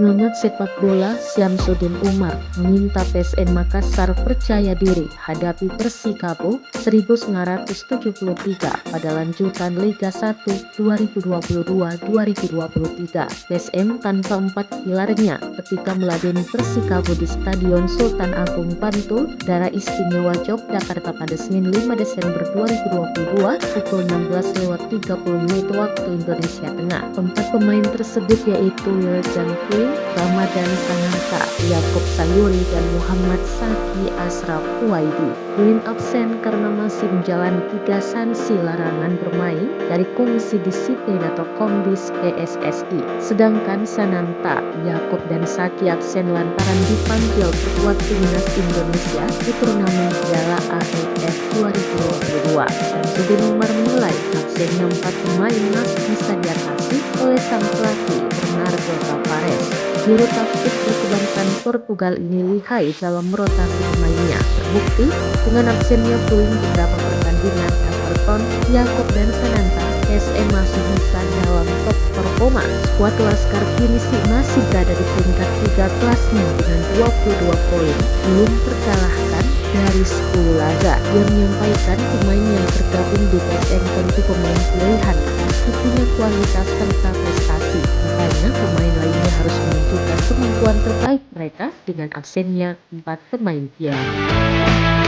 Pengamat sepak bola Syamsuddin Umar meminta PSM Makassar percaya diri hadapi Persikabo 1973 pada lanjutan Liga 1 2022-2023. PSM tanpa empat pilarnya ketika meladeni Persikabo di Stadion Sultan Agung Bantul, Daerah Istimewa Yogyakarta pada Senin 5 Desember 2022 pukul 16.30 waktu Indonesia Tengah. Empat pemain tersebut yaitu Wiljan Ramadan Sananta, Yakob Sayuri, dan Muhammad Saki Ashraf Huwaidi. Win absen karena masih menjalani 3 sanksi larangan bermain dari Komisi Disiplin atau Kombis PSSI. Sedangkan Sananta, Yakob, dan Saki absen lantaran dipanggil perkuat timnas Indonesia di turnamen Piala AFF 2022. Syamsuddin Umar menilai absennya 4 pemain masih bisa diatasi oleh sang pelatih Bernardo Tavares. Juru taktik berkebangsaan Portugal ini lihai dalam merotasi pemainnya. Terbukti dengan absennya Puing beberapa pertandingan Everton, Yakob, dan Sananta, PSM masih bisa dalam top performa. Skuad Laskar Kinisi masih berada di peringkat 3 klasmen dengan 22 poin, belum terkalahkan dari 10 laga. Dia menyampaikan pemain yang tergabung di PSM tentu pemain pilihan, meski punya kualitas serta prestasi. Makanya pemain lainnya harus menunjukkan kemampuan terbaik mereka dengan absennya 4 pemain piala.